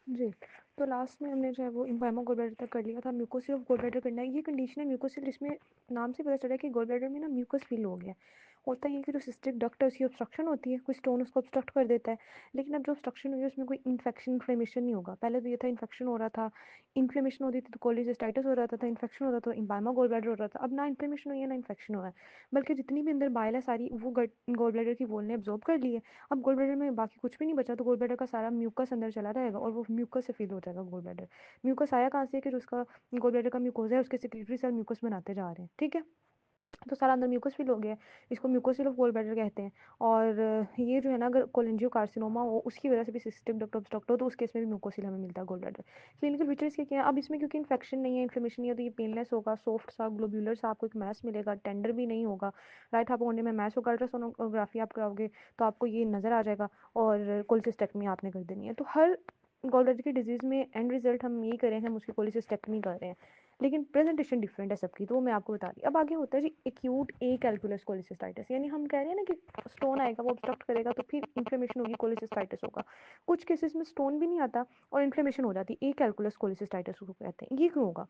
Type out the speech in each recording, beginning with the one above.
जी, तो लास्ट में हमने जो है वो इम्फाइमा गॉल ब्लैडर तक कर लिया था, म्यूकोसिल ऑफ गॉल ब्लैडर करना है। ये कंडीशन है म्यूकोसिल, जिसमें नाम से पता चल रहा है कि गॉल ब्लैडर में ना म्यूकस फिल हो गया है। होता ये है कि जो सिस्टिक डक्ट है उसकी ऑब्स्ट्रक्शन होती है, कोई स्टोन उसको ऑब्स्ट्रक्ट कर देता है। लेकिन अब जो ऑब्स्ट्रक्शन हुई है उसमें कोई इन्फेक्शन इन्फ्लेमेशन नहीं होगा। पहले तो ये था इन्फेक्शन हो रहा था, इन्फ्लेमेशन होती थी तो कोलिसिस्टाइटिस हो रहा था इन्फेक्शन हो रहा था तो इम्फाइमा गॉल ब्लैडर हो रहा था। अब ना इन्फ्लेमेशन हुई है ना इन्फेक्शन हुआ है, बल्कि जितनी भी अंदर बाइल है सारी वो गॉल ब्लैडर की वॉल ने एब्जॉर्ब कर ली है। अब गॉल ब्लैडर में बाकी कुछ भी नहीं बचा, तो गॉल ब्लैडर का सारा म्यूकस अंदर चला रहेगा और वो म्यूकस से फिल हो जाएगा गॉल ब्लैडर। म्यूकस आया कहाँ से कि जो उसका गॉल ब्लैडर का म्यूकोजा है उसके सेक्रेटरी सेल म्यूकस बनाते जा रहे हैं, ठीक है। तो सारा अंदर म्यूकस फिल हो गया है, इसको म्यूकोसिल ऑफ गॉल ब्लैडर कहते हैं। और ये जो है ना, अगर कोलेंजियोकार्सिनोमा हो उसकी वजह से भी सिस्टिक डक्ट ऑब्स्ट्रक्ट हो तो उस केस में भी म्यूकोसिल हमें मिलता है गॉल ब्लैडर। क्लिनिकल फीचर्स क्या है, अब इसमें क्योंकि इन्फेक्शन नहीं है, इन्फ्लेमेशन नहीं है, तो ये पेनलेस होगा, सॉफ्ट सा ग्लोब्यूलर सा आपको एक मैस मिलेगा, टेंडर भी नहीं होगा। राइट हाफ होने में मैस होगा, अल्ट्रासोनोग्राफी आप कराओगे तो आपको ये नज़र आ जाएगा। और कोलिसिस्टेक्टमी आपने कर देनी है। तो हर गॉल ब्लैडर की डिजीज़ में एंड रिजल्ट हम यही करें, हम उसकी कोलिसिस्टेक्टमी कर रहे हैं, लेकिन प्रेजेंटेशन डिफरेंट है सबकी, तो वो मैं आपको बता दी। अब आगे होता है जी एक्यूट ए कैलकुलस कोलिसिस्टाइटिस, यानी हम कह रहे हैं ना कि स्टोन आएगा वो ऑब्स्ट्रक्ट करेगा तो फिर इन्फ्लेमेशन होगी, कोलिसिस्टाइटिस होगा। कुछ केसेस में स्टोन भी नहीं आता और इन्फ्लेमेशन हो जाती है, ए कैलकुलस कोलिसिस्टाइटिस को कहते हैं। ये क्यों होगा?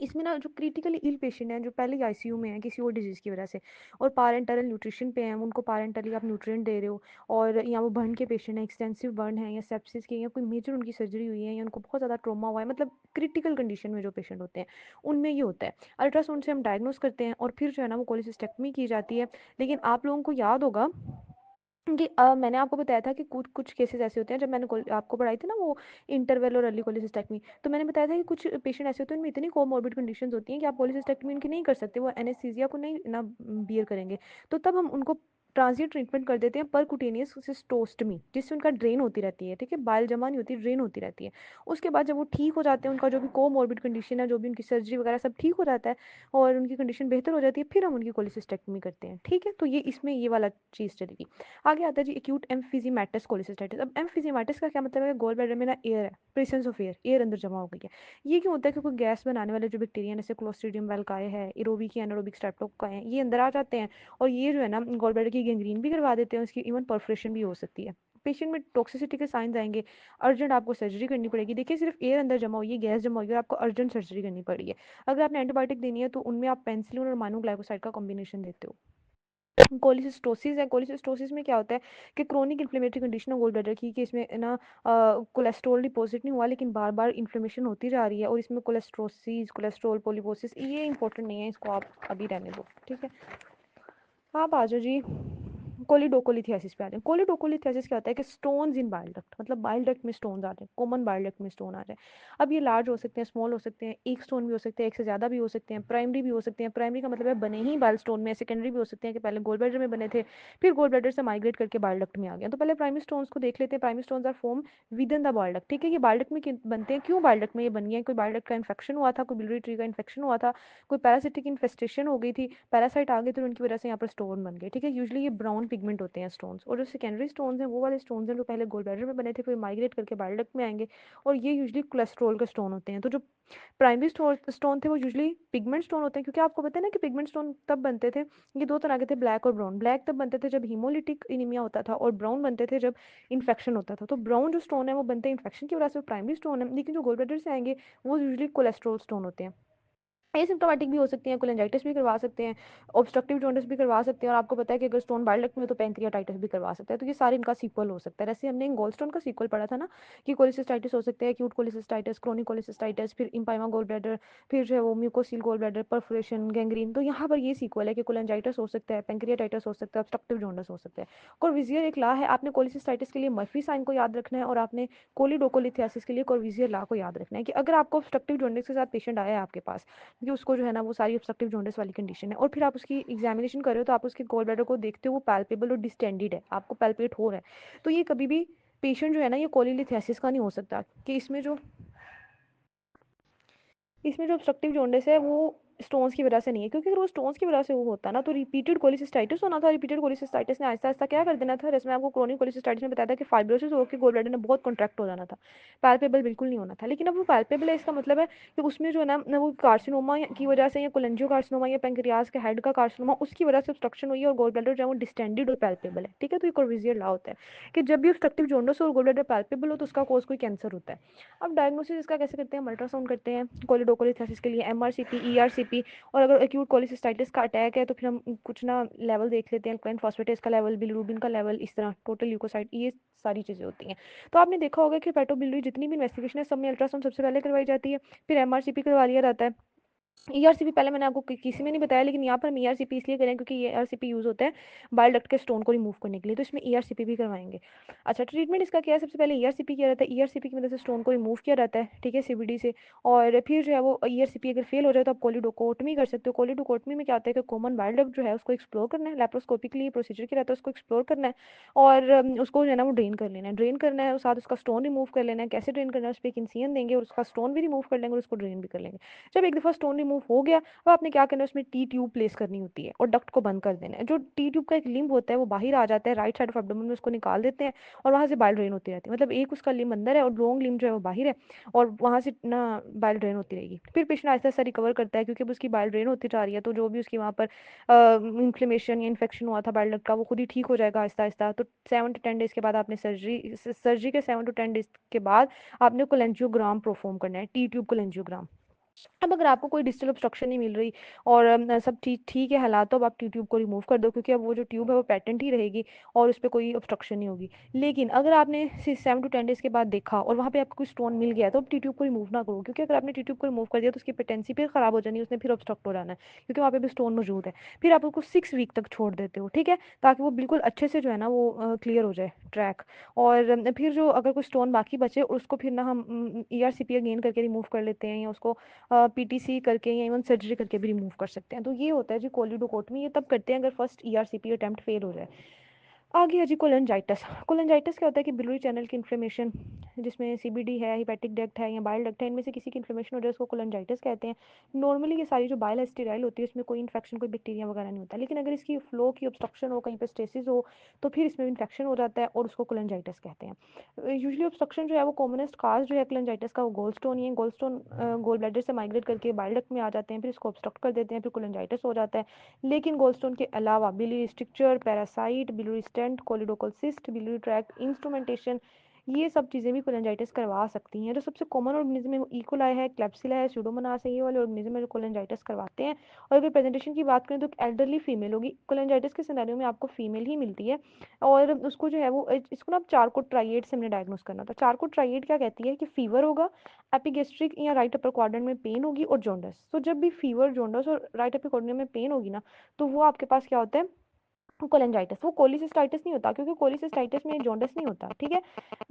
इसमें ना जो क्रिटिकली इल पेशेंट हैं, जो पहले आईसीयू में है किसी और डिजीज़ की वजह से, और पारेंटरल न्यूट्रिशन पे हैं, उनको पारेंटली आप न्यूट्रिएंट दे रहे हो, और या वो बर्न के पेशेंट हैं, एक्सटेंसिव बर्न है या सेप्सिस के, या कोई मेजर उनकी सर्जरी हुई है, या उनको बहुत ज़्यादा ट्रॉमा हुआ है, मतलब क्रिटिकल कंडीशन में जो पेशेंट होते हैं उनमें ये होता है। अल्ट्रासाउंड से हम डायग्नोस करते हैं और फिर जो है ना वो कोलिसिस्टेक्टमी की जाती है। लेकिन आप लोगों को याद होगा कि मैंने आपको बताया था कि कुछ कुछ केसेस ऐसे होते हैं, जब मैंने आपको पढ़ाई थी ना वो इंटरवेल और अर्ली कोलिसिस्टेक्टमी, तो मैंने बताया था कि कुछ पेशेंट ऐसे होते हैं उनमें इतनी कोमॉर्बिड कंडीशंस होती हैं कि आप कोलिसिस्टेक्टमी उनकी नहीं कर सकते, वो एनेस्थीसिया को नहीं ना बियर करेंगे। तो तब हम उनको ट्रांजिट ट्रीटमेंट कर देते हैं परकुटेनियस सिस्टोस्टमी, जिससे उनका ड्रेन होती रहती है, ठीक है, बाल जमा नहीं होती, ड्रेन होती रहती है। उसके बाद जब वो ठीक हो जाते हैं, उनका जो भी कोमॉर्बिड कंडीशन है, जो भी उनकी सर्जरी वगैरह सब ठीक हो जाता है और उनकी कंडीशन बेहतर हो जाती है, फिर हम उनकी कोलिसिस्टेक्टमी करते हैं, ठीक है। तो ये इसमें ये वाला चीज़ चलेगी। आगे आता है जी एक्यूट एम्फीजीमैटिस कोलिसिस्टाइटिस। अब एम्फीजीमैटिस का क्या मतलब है? गॉल ब्लैडर में ना एयर है, प्रेजेंस ऑफ एयर, एयर अंदर जमा हो गई है। ये क्यों होता है? क्योंकि गैस बनाने वाले जो बैक्टीरिया जैसे क्लोस्ट्रीडियम वेल्काए है, एरोबिक एनारोबिक स्ट्रेप्टोकोकाई है, ये अंदर आ जाते हैं और ये जो है ना गॉल ब्लैडर की गैंग्रीन भी करवा देते हैं, उसकी इवन परफोरेशन भी हो सकती है। पेशेंट में टॉक्सिसिटी के साइंस आएंगे, अर्जेंट आपको सर्जरी करनी पड़ेगी। देखिए सिर्फ एयर अंदर जमा हुई है, गैस जमा हुई है और आपको अर्जेंट सर्जरी करनी पड़ी है। अगर आपने एंटीबायोटिक देनी है तो उनमें आप पेनिसिलिन और मोनोग्लाइकोसाइड का कॉम्बिनेशन देते हो। कोलिसिस्टोसिस है, कोलिसिस्टोसिस में क्या होता है कि क्रोनिक इन्फ्लेमेटरी कंडीशन है गॉल ब्लैडर की, कि इसमें ना कोलेस्ट्रॉल डिपॉजिट नहीं हुआ लेकिन बार बार इन्फ्लेमेशन होती जा रही है, और इसमें कोलेस्ट्रोसिस, कोलेस्ट्रॉल पोलिपोसिस, ये इंपॉर्टेंट नहीं है, इसको आप अभी रहने दो, ठीक है। आप आ जाओ जी कोलिडोकोलिथियासिस पे आते हैं। कोलिडोकोलिथियासिस क्या होता है कि स्टोन्स इन बाइल डक्ट, मतलब बाइल डक्ट में स्टोन्स आ रहे हैं, कॉमन बाइल डक्ट में स्टोन आ रहे हैं। अब ये लार्ज हो सकते हैं, स्मॉल हो सकते हैं, एक स्टोन भी हो सकते हैं, एक से ज़्यादा भी हो सकते हैं, प्राइमरी भी हो सकते हैं। प्राइमरी का मतलब है बने ही बाइल स्टोन में, सेकेंडरी भी हो सकते हैं कि पहले गोल ब्लैडर में बने थे फिर गोल ब्लैडर से माइग्रेट करके बाइल डक्ट में आ गया। तो पहले प्राइमरी स्टोन्स को देख लेते हैं। Primary stones are form with in the bile duct, ठीक है। ये बाइल डक्ट में बनते हैं, क्यों बाइल डक्ट में ये बन गए? कोई बाइल डक्ट का इन्फेक्शन हुआ था, कोई बिलियरी ट्री का इन्फेक्शन हुआ था, कोई पैरासिटिक इन्फेस्टेशन हो गई थी, पैरासाइट आ गए थे, उनकी वजह से यहाँ पर स्टोन बन गए, ठीक है। यूजुअली ये ब्राउन पिगमेंट होते हैं स्टोन्स, और जो सेकेंडरी स्टोन्स हैं वो वाले स्टोन्स हैं जो पहले गोल ब्लैडर में बने थे फिर माइग्रेट करके बाइल डक्ट में आएंगे, और ये यूजुअली कोलेस्ट्रॉल के स्टोन होते हैं। तो जो प्राइमरी स्टोन थे वो यूजुअली पिगमेंट स्टोन होते हैं, क्योंकि आपको पता है ना कि पिगमेंट स्टोन तब बनते थे, ये दो तरह के थे, ब्लैक और ब्राउन। ब्लैक तब बनते थे जब हीमोलिटिक इनीमिया होता था, और ब्राउन बनते थे जब इन्फेक्शन होता था। तो ब्राउन जो स्टोन है वो बनते हैं इन्फेक्शन की वजह से, प्राइमरी स्टोन है, लेकिन जो गोल ब्लैडर से आएंगे वो यूजुअली कोलेस्ट्रॉल स्टोन होते हैं। एसिम्प्टोमेटिक भी हो सकते हैं, कोलेंजाइटिस भी करवा सकते हैं, ऑब्स्ट्रक्टिव जॉन्डिस भी करवा सकते हैं, और आपको पता है कि अगर स्टोन बाइल डक्ट में हो तो पैंक्रियाटाइटिस भी करवा सकता है। तो ये सारे इनका सीक्वल हो सकता है। जैसे हमने गोल स्टोन का सीक्वल पढ़ा था ना कि कोलिसिस्टाइटिस हो सकता है, एक्यूट कोलिसिस्टाइटिस, क्रोनिक कोलिसिस्टाइटिस, फिर इम्पाइमा गोल ब्लैडर, फिर जो है वो म्यूकोसील गोल ब्लैडर, परफोरेशन, गैंग्रीन। तो यहाँ पर ये सीक्वल है कि कोलेंजाइटिस हो सकता है, पैंक्रियाटाइटिस हो सकता है, ऑब्स्ट्रक्टिव जॉन्डिस हो सकता है। कोर्विजियर एक ला है, आपने कोलिसिस्टाइटिस के लिए मर्फी साइन को याद रखना है, और आपने कोलिडोकोलिथियासिस के लिए कोर्विजियर ला को याद रखना है। कि अगर आपको ऑब्स्ट्रक्टिव जॉन्डिस के साथ पेशेंट आया है आपके पास, कि उसको जो है ना वो सारी ऑब्स्ट्रक्टिव जॉन्डिस वाली कंडीशन है, और फिर आप उसकी एग्जामिनेशन कर रहे हो तो आप उसके गॉल ब्लैडर को देखते हो वो पैल्पेबल और डिस्टेंडेड है, आपको पैल्पेट हो रहा है, तो ये कभी भी पेशेंट जो है ना ये कोलिलिथियासिस का नहीं हो सकता। कि इसमें जो ऑब्स्ट्रक्टिव जॉन्डिस है वो स्टोन्स की वजह से नहीं है, क्योंकि अगर वो स्टोन्स की वजह से वो होता ना तो रिपीटेड कोलिसिस्टाइटिस होना था। रिपीटेड कोलिसिस्टाइटिस ने आहिस्ता आहिस्ता क्या कर देना था, जैसे मैं आपको क्रोनिक कोलिसिस्टाइटिस में बताया था कि फाइब्रोसिस होकर गोल ब्लैडर ने बहुत कॉन्ट्रैक्ट हो जाना था, पैल्पेबल बिल्कुल नहीं होना था। लेकिन अब वो पैल्पेबल है, इसका मतलब है कि उसमें जो है ना वो कार्सिनोमा की वजह से या कोलेंजियो कार्सिनोमा या पेंक्रियाज के हेड का कार्सिनोमा उसकी वजह से ऑब्स्ट्रक्शन हुई है और गोल ब्लैडर जो है वो डिस्टेंडेड और पैल्पेबल है। ठीक है, तो ये कोर्विजियर लॉ होता है कि जब भी ऑब्स्ट्रक्टिव जॉन्डिस और गोल ब्लैडर पैल्पेबल हो तो उसका कोज कोई कैंसर होता है। अब डायग्नोसिस इसका कैसे करते हैं, अल्ट्रासाउंड करते हैं कोलिडोकोलिथेसिस के लिए, एमआरसीपी, ईआरसीपी, और अगर एक्यूट कोलिसिस्टाइटिस का अटैक है तो फिर हम कुछ ना लेवल देख लेते हैं, अल्कालाइन फॉस्फेटेस का लेवल, बिलिरुबिन का लेवल, इस तरह टोटल ल्यूकोसाइट, ये सारी चीज़ें होती हैं। तो आपने देखा होगा कि हेपेटोबिलियरी जितनी भी इन्वेस्टिगेशन है सब में अल्ट्रासाउंड सबसे पहले करवाई जाती है, फिर एमआरसीपी करवा लिया जाता है। ईआरसीपी पहले मैंने आपको किसी में नहीं बताया, लेकिन यहाँ पर हम ईआरसीपी इसलिए करें क्योंकि ईआरसीपी यूज़ होता है बाइल डक्ट के स्टोन को रिमूव करने के लिए, तो इसमें ईआरसीपी भी करवाएंगे। अच्छा, ट्रीटमेंट इसका क्या है, सबसे पहले ईआरसीपी किया जाता है, ईआरसीपी की मदद से स्टोन को रिमूव किया जाता है, ठीक है, सीबीडी से। और फिर जो है वो ईआरसीपी अगर फेल हो जाए तो आप कोलिडोकोटमी कर सकते हो। कोलिडोकोटमी में क्या होता है कि कॉमन बाइल डक्ट जो है उसको एक्सप्लोर करना है, लेप्रोस्कोपिकली प्रोसीजर किया जाता है, उसको एक्सप्लोर करना है और उसको जो है ना वो ड्रेन कर लेना है, ड्रेन करना है और साथ उसका स्टोन रिमूव कर लेना है। कैसे ड्रेन करना है, उस पर एक इंसिजन देंगे और उसका स्टोन भी रिमूव कर लेंगे और उसको ड्रेन भी कर लेंगे। जब एक दफ़ा स्टोन रिमूव हो गया, अब आपने क्या करना है, उसमें टी ट्यूब प्लेस करनी होती है और डक्ट को बंद कर देना है। जो टी ट्यूब का एक लिम्ब होता है वो बाहर आ जाता है, राइट साइड ऑफ एब्डोमेन में उसको निकाल देते हैं और वहाँ से बाइल ड्रेन होती रहती है। मतलब एक उसका लिम्ब अंदर है और लॉन्ग लिम्ब जो है वो बाहर है और वहाँ से ना बाइल ड्रेन होती रहेगी। फिर पेशेंट आहिस्ता आहिस्ता रिकवर करता है क्योंकि अब उसकी बाइल ड्रेन होती जा रही है, तो जो भी उसकी वहाँ पर इन्फ्लेमेशन या इन्फेक्शन हुआ था बाइल डक्ट का वो खुद ही ठीक हो जाएगा आहिस्ता आहिस्ता। तो 7 to 10 डेज के बाद आपने सर्जरी के 7 to 10 डेज के बाद आपने कोलेंजियोग्राम परफॉर्म करना है, टी ट्यूब कोलेंजियोग्राम। अब अगर आपको कोई डिजिटल ऑब्स्ट्रक्शन नहीं मिल रही और सब ठीक ठीक है हालात, तो अब आप ट्यूब को रिमूव कर दो क्योंकि अब वो जो ट्यूब है वो पैटेंट ही रहेगी और उस पर कोई ऑब्स्ट्रक्शन नहीं होगी। लेकिन अगर आपने 7 to 10 डेज के बाद देखा और वहाँ पे आपको कोई स्टोन मिल गया तो अब ट्यूब को रिमूव ना करो, क्योंकि अगर आपने ट्यूब को रिमूव कर दिया तो उसकी पेटेंसी फिर खराब हो जानी है, उसने फिर ऑब्स्ट्रक्ट हो जाना है क्योंकि वहाँ पे भी स्टोन मौजूद है। फिर आप उसको 6 वीक तक छोड़ देते हो, ठीक है, ताकि वो बिल्कुल अच्छे से जो है ना वो क्लियर हो जाए ट्रैक। और फिर जो अगर कोई स्टोन बाकी बचे उसको फिर ना हम ईआरसीपी अगेन करके रिमूव कर लेते हैं या उसको पीटीसी करके या इवन सर्जरी करके भी रिमूव कर सकते हैं। तो ये होता है जी कोलिडोकोटमी, ये तब करते हैं अगर फर्स्ट ईआरसीपी अटेम्प्ट फेल हो जाए। आगे है जी कोलेंजाइटिस। कोलेंजाइटिस क्या होता है कि बिलियरी चैनल की इन्फ्लेमेशन, जिसमें सीबीडी है, हिपैटिक डक्ट है या बाइल डक्ट है, इनमें से किसी की इन्फ्लेमेशन हो जाए उसको कोलेंजाइटिस कहते हैं। नॉर्मली ये सारी जो बाइल है स्टेराइल होती है, इसमें कोई इन्फेक्शन कोई बैक्टीरिया वगैरह नहीं होता, लेकिन अगर इसकी फ्लो की ऑब्स्ट्रक्शन हो, कहीं पर स्टेसिस हो, तो फिर इसमें इन्फेक्शन हो जाता है और उसको कोलेंजाइटिस कहते हैं। यूजली ऑब्स्ट्रक्शन जो है वो कॉमनेस्ट काज जो है कोलेंजाइटिस का वो गोल स्टोन ही है। गोल स्टोन गोल ब्लैडर से माइग्रेट करके बाइल डक्ट में आ जाते हैं, फिर इसको ऑब्स्ट्रक्ट कर देते हैं, फिर कोलेंजाइटिस हो जाता है। लेकिन गोलस्टोन के अलावा biliary stricture, parasite, biliary stent, choledochal cyst, biliary tract instrumentation, ये सब चीज़ें भी कोलेंजाइटिस करवा सकती हैं। जो सबसे कॉमन ऑर्गेनिज्म है वो इकोलाई है, क्लेप्सिला है, स्यूडोमोनास है, ये वाले ऑर्गेनिज्म है जो कोलेंजाइटिस करवाते हैं। और अगर प्रेजेंटेशन की बात करें तो एल्डरली फीमेल होगी, कोलेंजाइटिस के सिनेरियो में आपको फीमेल ही मिलती है और उसको जो है वो इसको ना आप चारकोट ट्राइएड से हमने डायग्नोस करना था। चारकोट ट्राइएड क्या कहती है कि फीवर होगा, एपिगेस्ट्रिक या राइट अपर क्वाड्रेंट में पेन होगी और जॉन्डिस। तो जब भी फीवर, जॉन्डिस और राइट अपर क्वाड्रेंट में पेन होगी ना, तो वो आपके पास क्या होता है, कोलेंजाइटिस। वो कोलिसिस्टाइटिस नहीं होता क्योंकि कोलिसिस्टाइटिस में जॉन्डिस नहीं होता, ठीक है,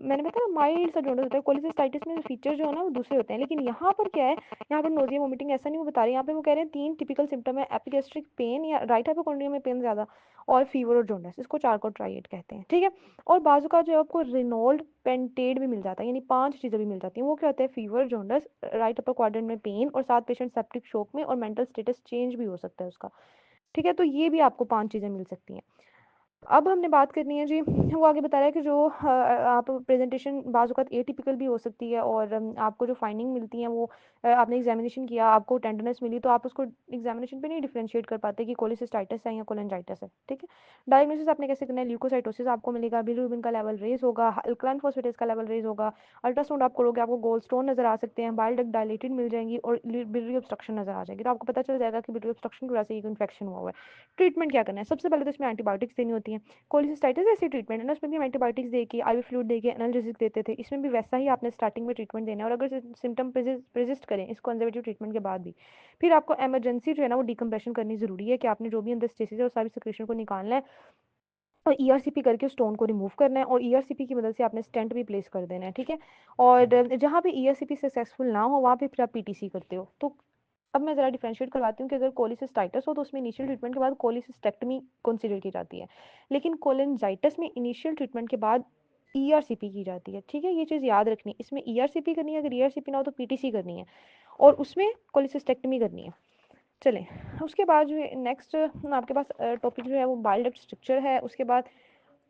मैंने बताया ना माइल्ड सा जॉन्डिस होता है। कोलिसिस्टाइटिस में फीचर जो है ना वो दूसरे होते हैं, लेकिन यहाँ पर क्या है, यहाँ पर नोजिया वोमिटिंग ऐसा नहीं वो बता रहे, यहाँ पे वो कह रहे हैं 3 टिपिकल सिम्टम है, एपिगेस्ट्रिक पेन या राइट हाइपोकोंड्रिया में पेन ज्यादा और फीवर और जॉन्डिस, इसको चारकोट ट्राइएड कहते हैं, ठीक है। और बाजू का जो है आपको रेनॉल्ड पेंटेड भी मिल जाता है, यानी 5 चीजें भी मिल जाती हैं। वो क्या होता है, fever, jaundice, right upper quadrant में पेन और साथ पेशेंट सेप्टिक शॉक में और मेंटल स्टेटस चेंज भी हो सकता है उसका, ठीक है। तो ये भी आपको 5 चीजें मिल सकती हैं। अब हमने बात करनी है जी, वो आगे बता रहा है कि जो आप प्रेजेंटेशन बाज़ औक़ात एटिपिकल भी हो सकती है और आपको जो फाइंडिंग मिलती है वो आपने एग्जामिनेशन किया, आपको टेंडरनेस मिली, तो आप उसको एग्जामिनेशन पे नहीं डिफरेंशिएट कर पाते कि कोलिसिस्टाइटिस है या कोलेंजाइटिस है, ठीक है। डायग्नोसिस आपने कैसे करना है, ल्यूकोसाइटोसिस आपको मिलेगा, बिलिरुबिन का लेवल रेज होगा, अल्कलाइन फॉस्फेटेस का लेवल रेज होगा, अल्ट्रासाउंड आप करोगे आपको गोल्ड स्टोन नजर आ सकते हैं, बाइल डक्ट डायलेटेड मिल जाएंगी और बिलियरी ऑब्स्ट्रक्शन नजर आ जाएगी, तो आपको पता चल जाएगा कि बिलियरी ऑब्स्ट्रक्शन की वजह से इन्फेक्शन हुआ है। ट्रीटमेंट क्या करना है, सबसे पहले तो इसमें एंटीबायोटिक्स देनी होती है। कोलिसिस्टाइटिस ऐसी ट्रीटमेंट है ना, उसमें भी हम एंटीबायोटिक्स देके आईवी फ्लूइड देके एनाल्जेसिक देते थे, इसमें भी वैसा ही आपने स्टार्टिंग में ट्रीटमेंट देना है और अगर सिम्टम प्रेजिस्ट करें इस कंजर्वेटिव ट्रीटमेंट के बाद भी, फिर आपको इमरजेंसी जो है ना वो डिकम्प्रेशन करनी जरूरी है कि आपने जो भी अंदर स्टेसिस है उस सारी सिक्रेशन को निकालना है और ईआरसीपी करके स्टोन को रिमूव करना है और ईआरसीपी की मदद से आपने स्टेंट भी प्लेस कर देना है, ठीक है। और जहाँ पे ईआरसीपी सक्सेसफुल ना हो वहाँ पे फिर आप पीटीसी करते हो। तो अब मैं ज़रा डिफरेंशिएट करवाती हूँ कि अगर कोलिसिस्टाइटिस हो तो उसमें इनिशियल ट्रीटमेंट के बाद कोलिसिस्टेक्टमी कंसीडर की जाती है, लेकिन कोलेंजाइटिस में इनिशियल ट्रीटमेंट के बाद ईआरसीपी की जाती है, ठीक है। ये चीज़ याद रखनी है, इसमें ईआरसीपी करनी है, अगर ईआरसीपी ना हो तो पीटीसी करनी है और उसमें कोलिसिस्टेक्टमी करनी है। चलें, उसके बाद जो है नेक्स्ट आपके पास टॉपिक जो है वो बाइल डक्ट स्ट्रक्चर है, उसके बाद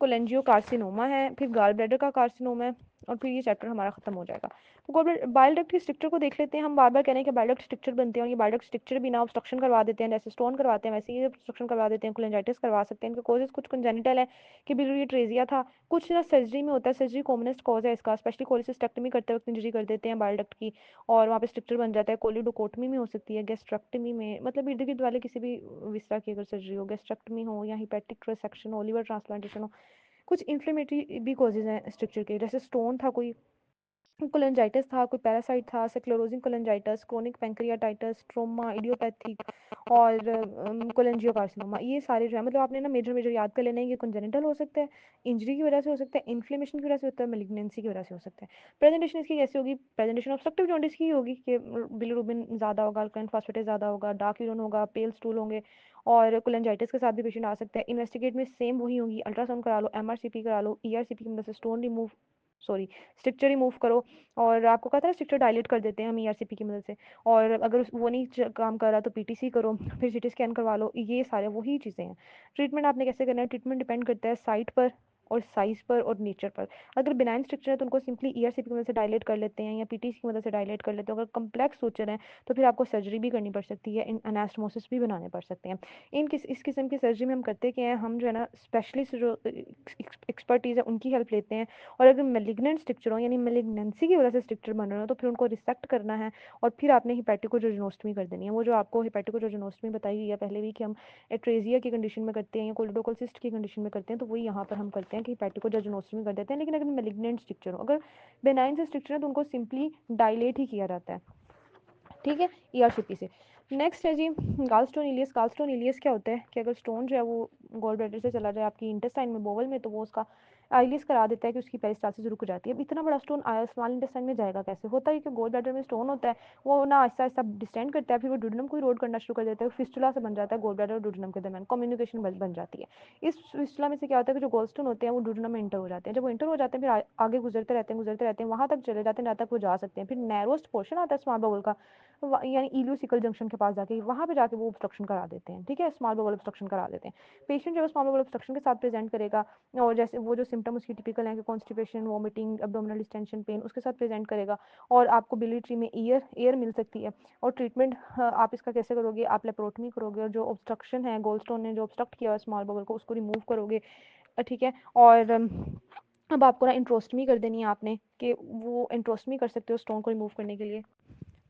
कोलेंजियोकार्सिनोमा है, फिर गॉल ब्लैडर का कार्सिनोमा है, और फिर ये चैप्टर हमारा खत्म हो जाएगा। तो बाइल डक्ट की स्ट्रक्चर को देख लेते हैं। हम बार बार कह रहे हैं कि बाइल डक्ट स्ट्रक्चर बनते हैं, और ये बाइल डक्ट स्ट्रक्चर भी ना ऑब्स्ट्रक्शन करवा देते हैं, जैसे स्टोन करवाते हैं वैसे ये ऑब्स्ट्रक्शन करवा देते हैं, कोलेंजाइटिस करवा सकते हैं। इनके कॉजेज कुछ कंजेनिटल है कि बिलियरी ट्रेजिया था, कुछ ना सर्जरी में होता है, सर्जरी कॉमनेस्ट कॉज है इसका, स्पेशली कोलिसिस्टेक्टमी करते वक्त इंजरी कर देते हैं बाइल डक्ट की, और वहाँ पे स्ट्रक्चर बन जाता है। कोलिडोकोटमी में हो सकती है, गैस्ट्रेक्टमी में, मतलब इर्द गिर्द वाले किसी भी विसरा की अगर सर्जरी हो, गैस्ट्रेक्टमी हो या हिपैटिक ट्रांसेक्शन हो, लिवर ट्रांसप्लांटेशन हो। कुछ इन्फ्लेमेटरी भी कॉजेज हैं स्ट्रक्चर के, जैसे स्टोन था, कोई कोलेंजाइटिस था, कोई पैरासाइट था, sclerosing cholangitis, chronic pancreatitis, trauma, idiopathic, और कोलेंजियोकार्सिनोमा। ये सारे जो है मतलब आपने ना मेजर मेजर याद कर लेना है। ये कंजेनिटल हो सकता है, इंजरी की वजह से हो सकता है, इन्फ्लेमेशन की वजह से होता है, मेलिग्नेंसी की वजह से हो सकता है। प्रेजेंटेशन इसकी कैसे होगी? प्रेजेंटेशन ऑब्स्ट्रक्टिव जॉन्डिस की होगी कि बिलिरुबिन ज़्यादा होगा, अल्कालाइन फॉस्फेटेज ज़्यादा होगा, डार्क यूरिन होगा, पेल स्टूल होंगे, और कोलेंजाइटिस के साथ भी पेशेंट आ सकता है। इन्वेस्टिगेट में सेम वही होगी, अल्ट्रासाउंड करा लो, एमआरसीपी करा लो, ईआरसीपी की मदद से stone remove, sorry, structure remove करो। और आपको कहता है स्ट्रक्चर डायलेट कर देते हैं हम ईआरसीपी की मदद से, और अगर वो नहीं काम कर रहा तो पीटीसी करो, फिर सीटी स्कैन करवा लो। ये सारे वही चीज़ें हैं। ट्रीटमेंट आपने कैसे करना है? ट्रीटमेंट डिपेंड करता है साइट पर और साइज पर और नेचर पर। अगर बिनाइन स्ट्रक्चर है तो उनको सिंपली ईआरसीपी की मदद से डायलेट कर लेते हैं या पीटीसी की मदद से डायलेट कर लेते हैं। अगर कम्प्लेक्स स्ट्रक्चर है तो फिर आपको सर्जरी भी करनी पड़ सकती है, एनास्टमोसिस भी बनाने पड़ सकते हैं। इस किस्म की सर्जरी में हम करते क्या है, हम जो है ना स्पेशलिस्ट जो एक्सपर्टीज़ है उनकी हेल्प लेते हैं। और अगर मेलिग्नेंट स्ट्रक्चर हो यानी मेलिग्नेंसी की वजह से स्ट्रक्चर बन रहा हो तो फिर उनको रिसेक्ट करना है, और फिर आपने हिपैटिकोजोजेनोस्टमी कर देनी है। वो जो आपको हिपैटिकोजोजेनोस्टमी बताई गई है पहले भी कि हम एट्रेजिया की कंडीशन में करते हैं या कोलिडोकोलसिस्ट की कंडीशन में करते हैं, तो वही यहाँ पर हम करते हैं कि हिपैटिकोजोजेनोस्टमी कर देते हैं। लेकिन अगर मेलिग्नेंट स्ट्रक्चर हो, अगर बेनाइन से स्ट्रक्चर है तो उनको सिंपली डायलेट ही किया जाता है, ठीक है, ईआरसीपी से। नेक्स्ट है जी गालस्टोन इलियस। गालस्टोन इलियस क्या होता है कि अगर स्टोन जो है वो गॉल ब्लैडर से चला जाए आपकी इंटेस्टाइन में, बोवल में, तो वो उसका आइलिस करा देता है कि उसकी पेरिस्टालसिस रुक जाती है। अब इतना बड़ा स्टोन स्मॉल इंटेस्टाइन में जाएगा कैसे? होता है कि गोल ब्लैडर में स्टोन होता है, वो ना आहिस्ता आहिस्ता डिस्टेंड करता है, फिर वो डुडेनम को रोड करना शुरू कर देता है, फिस्टुला से बन जाता है गोल ब्लैडर और डुडेनम के दरमियान कम्युनिकेशन बन जाती है। इस फिस्टुला में से क्या होता है कि जो गोल स्टोन होते हैं वो डुडेनम में इंटर हो जाते हैं। जब वो इंटर हो जाते हैं फिर आगे गुजरते रहते हैं, वहाँ तक चले जाते हैं जहाँ तक वो जा सकते हैं। फिर नैरोस्ट पोर्शन आता है स्मॉल बबल का, यानी इलियोसिकल जंक्शन के पास जाके, वहाँ पे जाके वो ऑब्स्ट्रक्शन करा देते हैं, ठीक है, स्मॉल बबल ऑब्स्ट्रक्शन करा देते हैं। पेशेंट जो है स्मॉल बबल ऑब्स्ट्रक्शन के साथ प्रेजेंट करेगा, और जैसे वो जो सिम्टम उसकी टिपिकल है कि constipation, vomiting, abdominal distension, pain, उसके साथ प्रेजेंट करेगा। और आपको बिलियरी ट्री में एयर मिल सकती है। और ट्रीटमेंट आप इसका कैसे करोगे? आप लेप्रोटमी करोगे, और जो ऑब्स्ट्रक्शन है, गोल्ड स्टोन ने जो ऑब्स्ट्रक्ट किया है स्मॉल बबल को, उसको रिमूव करोगे, ठीक है। और अब आपको ना इंट्रोस्टमी कर देनी है आपने, कि वो इंट्रोस्टमी कर सकते हो स्टोन को रिमूव करने के लिए।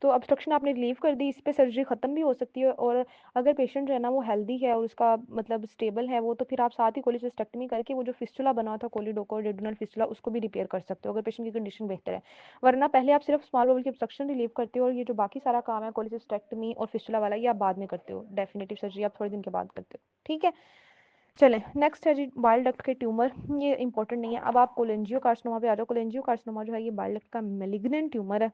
तो ऑब्स्ट्रक्शन आपने रिलीव कर दी, इस पे सर्जरी खत्म भी हो सकती है। और अगर पेशेंट जो है ना वो हेल्दी है और उसका मतलब स्टेबल है वो, तो फिर आप साथ ही कोलिसिस्टेक्टमी करके वो जो फिस्टुला बना था कोलिडोकोडेड्रनल फिस्टुला, उसको भी रिपेयर कर सकते हो अगर पेशेंट की कंडीशन बेहतर है। वरना पहले आप सिर्फ स्मॉल बबल की ऑब्स्ट्रक्शन रिलीव करते हो, और ये जो बाकी सारा काम है कोलिसिस्टेक्टमी और फिस्टुला वाला, ये आप बाद में करते हो, डेफिनेटिव सर्जरी आप थोड़े दिन के बाद करते हो, ठीक है। चलें, नेक्स्ट है जी बाइल डक्ट के ट्यूमर। ये इंपॉर्टेंट नहीं है। अब आप कोलेंजियो कार्सिनोमा पे आ जाओ। कोलेंजियो कार्सिनोमा जो है ये बाइल डक्ट का मेलिग्नेंट ट्यूमर है,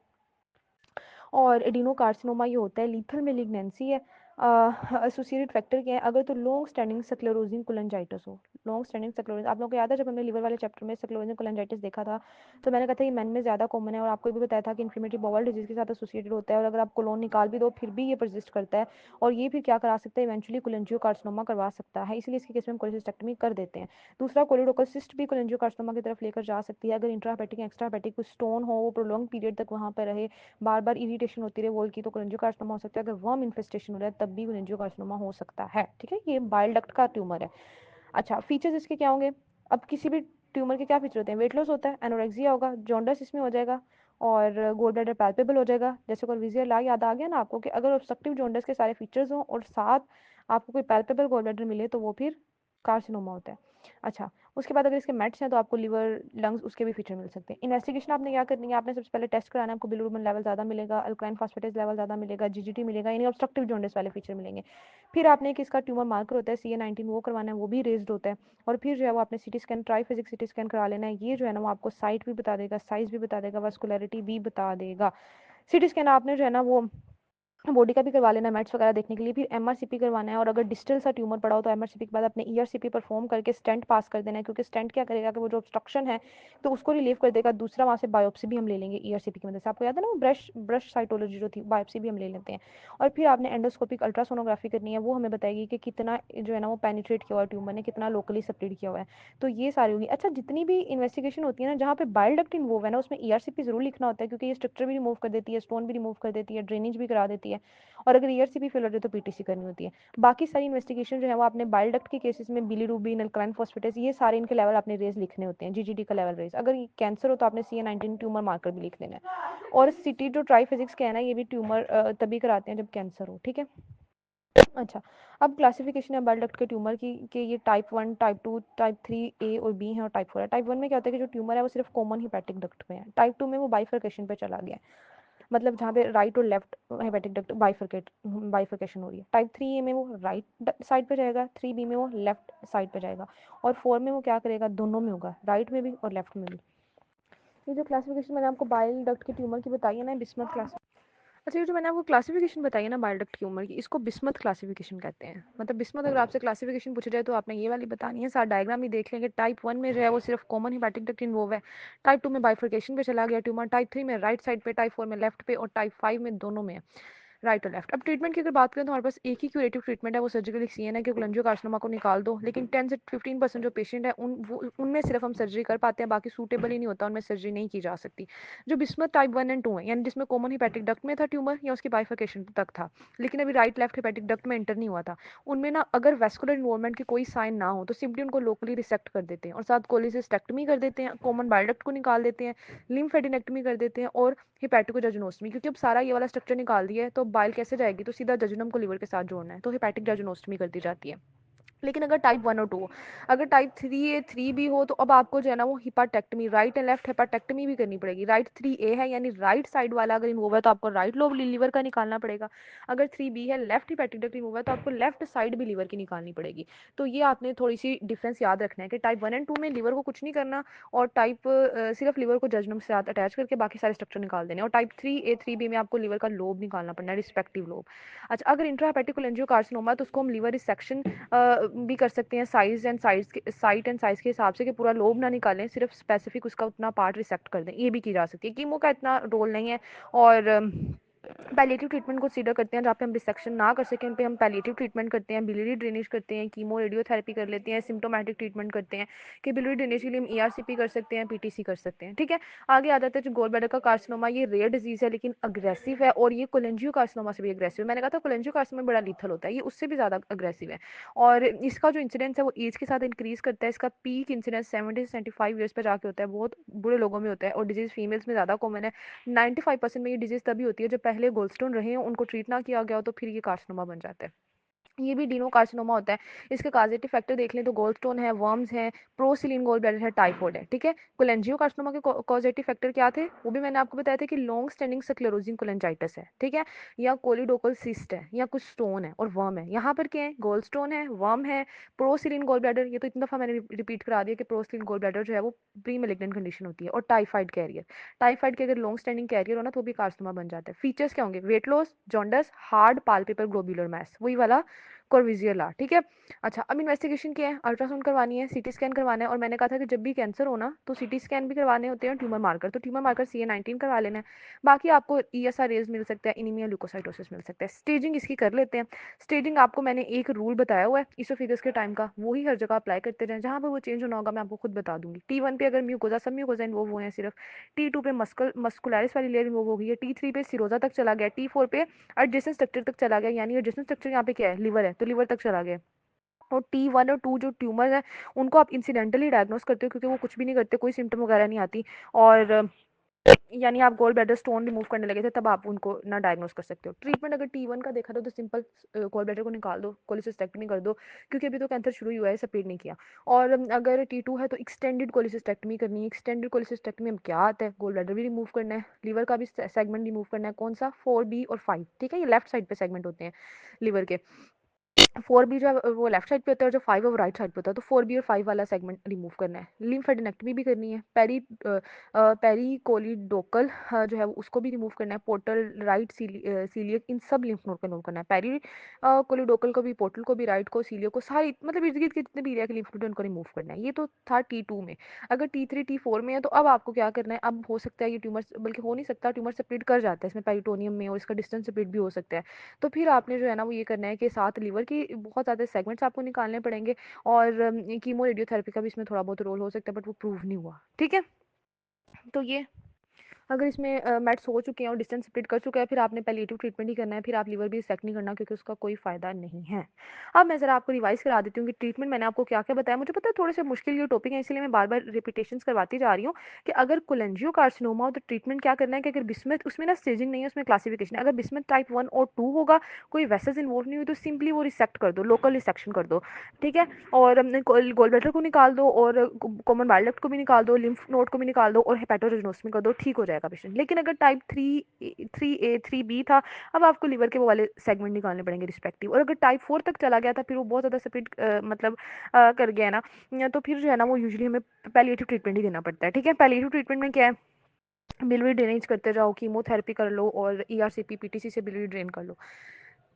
और एडिनोकार्सिनोमा ये होता है, लीथल मेलिग्नेंसी है। एसोसिएटेड फैक्टर क्या है? अगर तो लॉन्ग स्टैंडिंग स्क्लेरोजिंग कोलेंजाइटिस हो, लॉन्ग स्टैंडिंग स्क्लेरोजिंग, आप लोगों को याद है जब हमने लिवर वाले चैप्टर में स्क्लेरोजिंग कोलेंजाइटिस देखा था, तो मैंने कहा था ये मेन में ज़्यादा कॉमन है, और आपको भी बताया था कि इन्फ्लेमेटरी बाउल डिजीज के साथ एसोसिएटेड होता है, और अगर आप कोलोन निकाल भी दो फिर भी ये परसिस्ट करता है, और ये फिर क्या करा सकता है? इवेंचुअली कोलेंजियोकार्सिनोमा करवा सकता है, इसलिए इसके केस में हम कोलिसिस्टेक्टमी कर देते हैं। दूसरा, कोलिडोकल सिस्ट भी कोलेंजियोकार्सिनोमा की तरफ लेकर जा सकती है, अगर इंट्राहेपेटिक या एक्स्ट्राहेपेटिक स्टोन हो, वो प्रोलॉन्ग पीरियड तक वहाँ पर रहे, बार बार इरिटेशन होती रहे वॉल की, तो कोलेंजियोकार्सिनोमा हो सकता है। अगर वर्म इन्फेस्टेशन हो रहा है तब भी कोलेंजियोकार्सिनोमा हो सकता है, ठीक है। ये बाइल डक्ट का ट्यूमर है। अच्छा, फीचर्स इसके क्या होंगे? अब किसी भी ट्यूमर के क्या फीचर होते हैं? वेट लॉस होता है, एनोरेक्सिया होगा, जॉन्डिस इसमें हो जाएगा, और गोल ब्लैडर पैल्पेबल हो जाएगा। जैसे कोई ला याद आ गया ना आपको, कि अगर ऑब्स्ट्रक्टिव जॉन्डिस के सारे फीचर्स हों और साथ आपको कोई पैल्पेबल गोल ब्लैडर मिले तो वो फिर कार्सिनोमा होता है। अच्छा, उसके बाद अगर इसके मेट्स हैं तो आपको लिवर, लंग्स, उसके भी फीचर मिल सकते हैं। इन्वेस्टिगेशन आपने क्या करनी है? आपने सबसे पहले टेस्ट कराना है, आपको बिलिरुबिन लेवल ज़्यादा मिलेगा, अल्कलाइन फॉस्फेटेज लेवल ज़्यादा मिलेगा, जीजीटी मिलेगा, यानी ऑब्स्ट्रक्टिव जॉन्डिस वाले फीचर मिलेंगे। फिर आपने एक इसका ट्यूमर मार्कर होता है CA-19, वो करवाना है, वो भी रेज्ड होता है। और फिर जो है वो आपने सिटी स्कैन, ट्राईफिजिक सिटी स्कैन करा लेना है। ये जो है ना वो आपको साइट भी बता देगा, साइज भी बता देगा, वास्कुलरिटी भी बता देगा। सिटी स्कैन आपने जो है ना वो बॉडी का भी करवा लेना मेट्स वगैरह देखने के लिए, फिर एमआरसीपी करवाना है, और अगर डिस्टल सा ट्यूमर पड़ा हो तो एमआरसीपी के बाद अपने ईआरसीपी परफॉर्म करके स्टेंट पास कर देना है, क्योंकि स्टेंट क्या करेगा कि वो जो ऑब्स्ट्रक्शन है तो उसको रिलीव कर देगा। दूसरा वहाँ से बायोप्सी भी हम ले लेंगे ईआरसीपी की मदद से, आपको याद है ना वो ब्रश साइटोलॉजी जो थी, बायोप्सी भी हम ले लेते हैं। और फिर आपने एंडोस्कोपिक अल्ट्रासोनोग्राफी करनी है, वो हमें बताएगी कि कितना जो है ना वो पेनिट्रेट किया हुआ है ट्यूमर ने, कितना लोकली स्प्रेड किया हुआ है। तो ये सारी होगी। अच्छा, जितनी भी इन्वेस्टिगेशन होती है ना जहाँ पे बाइल डक्ट इन्वॉल्व है ना, उसमें ईआरसीपी जरूर लिखना होता है, क्योंकि ये स्ट्रक्चर भी रिमूव कर देती है, स्टोन भी रिमूव कर देती है, ड्रेनेज भी करा देती है, और अगर ईआरसीपी फेल हो जाए तो पीटीसी करनी होती है। बाकी सारी इन्वेस्टिगेशन जो है वो आपने बाइल डक्ट के केसेस में बिलीरुबिन, अल्कलाइन फॉस्फेटेस, ये सारे इनके लेवल आपने रेज लिखने होते हैं, जीजीडी का लेवल रेज। अगर कैंसर हो तो आपने CA19 ट्यूमर मार्कर भी लिख देना है। और सिटी जो ट्राईफिजिक्स का है ना, ये भी ट्यूमर तभी कराते हैं जब कैंसर हो, ठीक है। अच्छा, अब क्लासिफिकेशन है बाइल डक्ट के ट्यूमर की कि ये टाइप 1, टाइप 2, टाइप 3 ए और बी है, और टाइप 4 है। टाइप 1 में क्या होता है कि जो ट्यूमर है वो सिर्फ कॉमन हिपैटिक डक्ट में है। टाइप 2 में वो बाइफर्केशन पे चला गया है, मतलब जहाँ पे राइट और लेफ्ट हेपेटिक डक्ट बाइफर्केशन हो रही है। टाइप 3 ए में वो राइट साइड पे जाएगा, 3 बी में वो लेफ्ट साइड पे जाएगा, और 4 में वो क्या करेगा, दोनों में होगा, राइट में भी और लेफ्ट में भी। ये जो क्लासिफिकेशन मैंने आपको बाइल डक्ट के ट्यूमर की बताई है ना, बिस्मथ क्लास। अच्छा, ये जो मैंने आपको क्लासिफिकेशन बताई है ना बाइल डक्ट ट्यूमर की, इसको बिस्मथ क्लासिफिकेशन कहते हैं। मतलब बिस्मथ अगर आपसे क्लासिफिकेशन पूछी जाए तो आपने ये वाली बतानी है। साथ डायग्राम ही देख लेंगे। टाइप 1 में जो है वो सिर्फ कॉमन हिपैटिक डक्ट इन्वॉल्व है, टाइप 2 में बाइफर्केशन पे चला गया ट्यूमर, टाइप 3 में राइट साइड पे, टाइप 4 में लेफ्ट पे, और टाइप 5 में दोनों में है, राइट और लेफ्ट। अब ट्रीटमेंट की अगर बात करें तो हमारे पास एक ही क्यूरेटिव ट्रीटमेंट है, वो सर्जिकल सीएन है कि कोलेंजियोकार्सिनोमा को निकाल दो। लेकिन 10 से 15% जो पेशेंट है उनमें सिर्फ हम सर्जरी कर पाते हैं, बाकी सूटेबल ही नहीं होता, उनमें सर्जरी नहीं की जा सकती। जो बिस्मथ टाइप 1 एंड 2 है, यानी जिसमें कॉमन हिपैटिक डक्ट में था ट्यूमर या उसकी बाइफर्केशन तक था, लेकिन अभी राइट लेफ्ट हिपैटिक डक्ट में एंटर नहीं हुआ था, उनमें ना अगर वेस्कुलर इन्वॉल्वमेंट की कोई साइन ना हो तो सिंपली उनको लोकली रिसेक्ट कर देते हैं, और साथ कोलिसिस्टेक्टमी कर देते हैं, कॉमन बाइल डक्ट को निकाल देते हैं, लिम्फेडिनेक्टमी कर देते हैं, और हिपैटिकोजेजुनोस्टमी, क्योंकि अब सारा ये वाला स्ट्रक्चर निकाल दिया है तो बाइल कैसे जाएगी, तो सीधा जजुनम को लीवर के साथ जोड़ना है, तो हिपैटिक जेजुनोस्टमी कर दी जाती है। लेकिन अगर टाइप 1 और 2 हो, अगर टाइप 3 ए 3 बी हो तो अब आपको जो है ना वो हिपाटेक्टमी, राइट एंड लेफ्ट हिपाटेक्टमी भी करनी पड़ेगी। राइट 3 ए है यानी राइट साइड वाला अगर इन्वॉल्व है तो आपको राइट लोब लीवर का निकालना पड़ेगा। अगर 3 बी है लेफ्ट हिपैटिक डक्ट इन्वॉल्व है तो आपको लेफ्ट साइड भी लीवर की निकालनी पड़ेगी। तो ये आपने थोड़ी सी डिफरेंस याद रखना है कि टाइप 1 एंड 2 में लीवर को कुछ नहीं करना, और टाइप सिर्फ लीवर को जजनम से साथ अटैच करके बाकी सारे स्ट्रक्चर निकाल देने, और टाइप 3 ए 3 बी में आपको लीवर का लोब निकालना पड़ना है, रिस्पेक्टिव लोब। अच्छा, अगर इंट्राहेपेटिक कोलेंजियोकार्सिनोमा है तो उसको हम लीवर रिसेक्शन भी कर सकते हैं, साइट एंड साइज के हिसाब से, कि पूरा लोब ना निकालें, सिर्फ स्पेसिफिक उसका उतना पार्ट रिसेक्ट कर दें, ये भी की जा सकती है। कीमो का इतना रोल नहीं है, और पैलिएटिव ट्रीटमेंट कंसीडर करते हैं जहाँ पे हम रिसेक्शन ना कर सकें, उन पे हम पैलिएटिव ट्रीटमेंट करते हैं, बिलियरी ड्रेनेज करते हैं, कीमो रेडियोथेरेपी कर लेते हैं, सिम्टोमेटिक ट्रीटमेंट करते हैं, कि बिलियरी ड्रेनेज के लिए हम ईआरसीपी कर सकते हैं, पीटीसी कर सकते हैं, ठीक है। आगे आ जाते हैं जो गोल ब्लैडर का कार्सिनोमा, ये रेयर डिजीज है लेकिन अग्रेसिव है, और ये कोलेंजियो कार्सिनोमा से भी अग्रेसिव है। मैंने कहा था कोलेंजियो कार्सिनोमा बड़ा लीथल होता है, ये उससे भी ज़्यादा अग्रेसिव है, और इसका जो इंसिडेंस है वो एज के साथ इंक्रीज करता है। इसका पीक इंसिडेंस 70 से 75 ईयर्स पर जाके होता है, बहुत बुरे लोगों में होता है, और डिजीज फीमेल्स में ज़्यादा कॉमन है। 95% में ये डिजीज तभी होती है जब पहले गोल्डस्टोन रहे हैं, उनको ट्रीट ना किया गया हो, तो फिर ये कार्सिनोमा बन जाता है। ये भी डीनोकार्सिनोमा होता है। इसके काजेटिव फैक्टर देख लें तो गोल्डस्टोन है, वर्म्स है, प्रोसिलिन गोल ब्लैडर है, टाइफॉइड है, ठीक है। कोलेंजियोकार्सिनोमा के कॉजेटिव फैक्टर क्या थे, वो भी मैंने आपको बताया था कि लॉन्ग स्टैंडिंग स्क्लेरोजिंग कोलेंजाइटिस है, ठीक है, या कोलिडोकल सिस्ट है, या कुछ स्टोन है और वर्म है। यहाँ पर क्या है, गोल्डस्टोन है, वर्म है, प्रोसिलिन गोल ब्लैडर, ये तो इतनी दफा मैंने रिपीट करा दिया कि प्रोसिलिन गोल ब्लैडर जो है वो प्री मेलिग्नेंट कंडीशन होती है, और टाइफाइड कैरियर, टाइफाइड के अगर लॉन्ग स्टैंडिंग कैरियर हो ना तो भी कार्सिनोमा बन जाता है। फीचर्स क्या होंगे, weight loss, jaundice, hard palpable globular mass, वही वाला कोर्विजियला, ठीक है। अच्छा, अब इन्वेस्टिगेशन क्या है, अल्ट्रासाउंड करवानी है, सीटी स्कैन करवाना है, और मैंने कहा था कि जब भी कैंसर हो ना तो सीटी स्कैन भी करवाने होते हैं, ट्यूमर मार्कर, तो ट्यूमर मार्कर CA19 करवा लेना है। बाकी आपको ESR रेज मिल सकता है, इनीमिया ल्यूकोसाइटोसिस मिल सकता है। स्टेजिंग इसकी कर लेते हैं। स्टेजिंग आपको मैंने एक रूल बताया हुआ है इसोफेगस के टाइम का, वही हर जगह अप्लाई करते रहें, जहाँ पर वो चेंज होना होगा मैं आपको खुद बता दूंगी। T1 पे अगर म्यूकोजा, सब म्यूकोजा इन्वोव हुए हैं सिर्फ, T2 पे मस्कुलरिस वाली लेयर इन्वोव हो गई है, T3 पे सिरोजा तक चला गया, T4 पे एडजेसेंट स्ट्रक्चर तक चला गया, यानी एडजेसेंट स्ट्रक्चर यहाँ पे क्या है, लिवर है, तो लिवर तक चला गया। और T1 और 2 जो ट्यूमर है उनको आप इंसिडेंटली डायग्नोस करते हो, क्योंकि वो कुछ भी नहीं करते, कोई सिम्टम वगैरह नहीं आती, और यानी आप गोल ब्लैडर स्टोन रिमूव करने लगे थे तब आप उनको ना डायग्नोस कर सकते हो। ट्रीटमेंट अगर T1 का देखा तो सिंपल गोल ब्लैडर को निकाल दो, कोलिसिस्टेक्टमी कर दो, क्योंकि अभी तो कैंसर शुरू ही हुआ है, स्प्रेड नहीं किया। और अगर T2 है तो एक्सटेंडेड कोलिसिस्टेक्टमी करनी है। एक्सटेंडेड कोलिसिस्टेक्टमी में क्या आता है, गोल ब्लैडर भी रिमूव करना है, लीवर का भी सेगमेंट रिमूव करना है, कौन सा, 4B और 5, ठीक है, ये लेफ्ट साइड पे सेगमेंट होते हैं लीवर के। फोर बी जो है वो लेफ्ट साइड पे होता है और जो फाइव है वो राइट साइड पे होता है, तो फोर बी और फाइव वाला सेगमेंट रिमूव करना है। लिम्फेडेनेक्टमी भी करनी है। पेरिकोलिडोकल जो है उसको भी रिमूव करना है। पोर्टल राइट सीलियक इन सब लिम्फ नोड को रिमूव करना है। पेरी कोलिडोकल को भी, पोर्टल को भी, राइट को, सीलियक को, सारी मतलब इर्द गिर्द के जितने भी एरिया के लिम्फ नोड है उनको रिमूव करना है। ये तो था T2 में। अगर T3 T4 में है तो अब आपको क्या करना है, अब हो सकता है ये ट्यूमर, बल्कि हो नहीं सकता, ट्यूमर सेपरेट कर जाता है इसमें पेरिटोनियम में और इसका डिस्टेंस सेपरेट भी हो सकता है। तो फिर आपने जो है ना वो ये करना है कि साथ लीवर की बहुत ज़्यादा सेगमेंट्स आपको निकालने पड़ेंगे और कीमो रेडियोथेरेपी का भी इसमें थोड़ा बहुत रोल हो सकता है, बट वो प्रूव नहीं हुआ। ठीक है, तो ये अगर इसमें मेट्स हो चुके हैं और डिस्टेंस स्प्लिट कर चुका है, फिर आपने पैलिएटिव ट्रीटमेंट ही करना है, फिर आप लीवर भी सेक नहीं करना क्योंकि उसका कोई फ़ायदा नहीं है। अब मैं ज़रा आपको रिवाइज़ करा देती हूँ कि ट्रीटमेंट मैंने आपको क्या-क्या बताया। मुझे पता है थोड़े से मुश्किल ये टॉपिक है, इसलिए मैं बार-बार रिपीटेशंस करवाती जा रही हूँ कि अगर कोलेंजियोकार्सिनोमा हो तो ट्रीटमेंट क्या करना है कि अगर बिस्मुथ, उसमें ना स्टेजिंग नहीं है, उसमें क्लासिफिकेशन है। अगर बिस्मुथ टाइप 1 और 2 होगा, कोई वेसल्स इन्वॉल्व नहीं हुई, तो सिंपली वो रिसेक्ट कर दो, लोकल रिसेक्शन कर दो। ठीक है, और गोल ब्लैडर को निकाल दो और कॉमन बाइल डक्ट को भी निकाल दो, लिम्फ नोड को भी निकाल दो और हेपेटोरेजिनोस्टमी कर दो, ठीक हो जाएगा पेशेंट। लेकिन अगर टाइप 3A 3B था, अब आपको लीवर के वो वाले सेगमेंट निकालने पड़ेंगे रिस्पेक्टिव। और अगर टाइप 4 तक चला गया था, फिर वो बहुत ज़्यादा स्प्लिट मतलब कर गया ना, तो फिर जो है ना वो यूजुअली हमें पैलिएटिव ट्रीटमेंट ही देना पड़ता है। ठीक है, पैलिएटिव ट्रीटमेंट में क्या है, बिलियरी ड्रेनेज करते जाओ, कीमोथेरेपी कर लो और ERCP PTC से बिलियरी ड्रेन कर लो।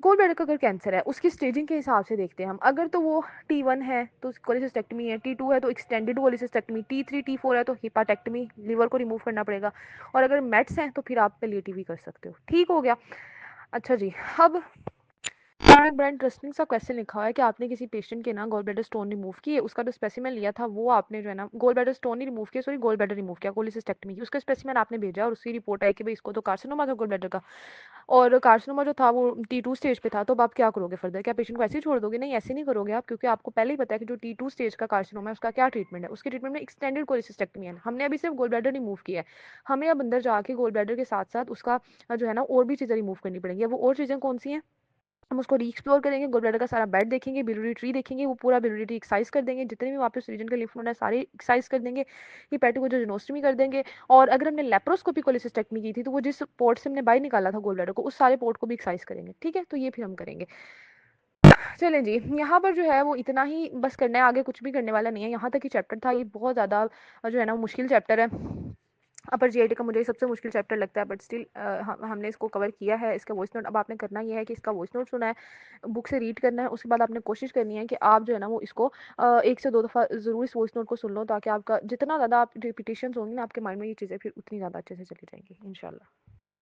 गोल ब्लैडर का अगर कैंसर है उसकी स्टेजिंग के हिसाब से देखते हैं हम। अगर तो वो T1 है तो कोलिसिस्टेक्टमी है, T2 है तो एक्सटेंडेड कोलिसिस्टेक्टमी, T3 T4 है तो हिपाटेक्टमी, लीवर को रिमूव करना पड़ेगा। और अगर मेट्स हैं तो फिर आप पैलिएटिव भी कर सकते हो। ठीक हो गया। अच्छा जी, अब एक बड़ा इंटरेस्टिंग सा क्वेश्चन लिखा हुआ है कि आपने किसी पेशेंट के ना गॉल ब्लैडर स्टोन रिमूव किए, उसका जो स्पेसिमेन लिया था वो आपने जो है ना गॉल ब्लैडर स्टोन नहीं रिमूव किया, सॉरी गॉल ब्लैडर रिमूव किया, कोलिसिस्टेक्टमी की, उसका स्पेसिमेन आपने भेजा और उसकी रिपोर्ट आई कि भाई इसको तो कार्सिनोमा था गॉल ब्लैडर का, और कार्सिनोमा जो था वो T2 स्टेज पे था। तो अब आप क्या करोगे फर्दर, क्या पेशेंट को ऐसे ही छोड़ दोगे? नहीं, ऐसे नहीं करोगे आप, क्योंकि आपको पहले ही पता है कि जो T2 स्टेज का कार्सिनोमा है उसका क्या ट्रीटमेंट है। उसके ट्रीटमेंट में एक्सटेंडेड कोलिसिस्टेक्टमी है। हमने अभी सिर्फ गोल ब्लैडर रिमूव किया है, हमें अब अंदर जाके गोल ब्लैडर के साथ साथ उसका जो है ना और भी चीज़ें रिमूव करनी पड़ेंगी। अब वो और चीज़ें कौन सी हैं, हम उसको री-एक्सप्लोर करेंगे, गोल ब्लैडर का सारा बेड देखेंगे, बिलियरी ट्री देखेंगे, वो पूरा बिलियरी ट्री एक्सरसाइज कर देंगे, जितने भी वहाँ पे उस रीजन के लिम्फ नोड है सारे एक्सरसाइज कर देंगे, हेपेटोकोजिनोस्टमी कर देंगे। और अगर हमने लेप्रोस्कोपी कोलिसिस्टेक्टमी की थी तो वो जिस पोर्ट से हमने बाहर निकाला था गोल ब्लैडर को, उस सारे पोर्ट को भी एक्सरसाइज करेंगे। ठीक है, तो ये फिर हम करेंगे। चलें जी, यहाँ पर जो है वो इतना ही बस करना है, आगे कुछ भी करने वाला नहीं है। यहाँ तक ही चैप्टर था, ये बहुत ज़्यादा जो है ना वो मुश्किल चैप्टर है। अपर जीआईटी का मुझे सबसे मुश्किल चैप्टर लगता है, बट स्टिल हमने इसको कवर किया है। इसका वॉइस नोट अब आपने करना ये है कि इसका वॉइस नोट सुना है, बुक से रीड करना है, उसके बाद आपने कोशिश करनी है कि आप जो है ना वो इसको 1 से 2 दफ़ा ज़रूर इस वॉइस नोट को सुन लो, ताकि आपका जितना ज़्यादा आप रिपीटिशंस होंगी ना आपके माइंड में ये चीज़ें फिर उतनी ज़्यादा अच्छे से चली जाएंगी इंशाल्लाह।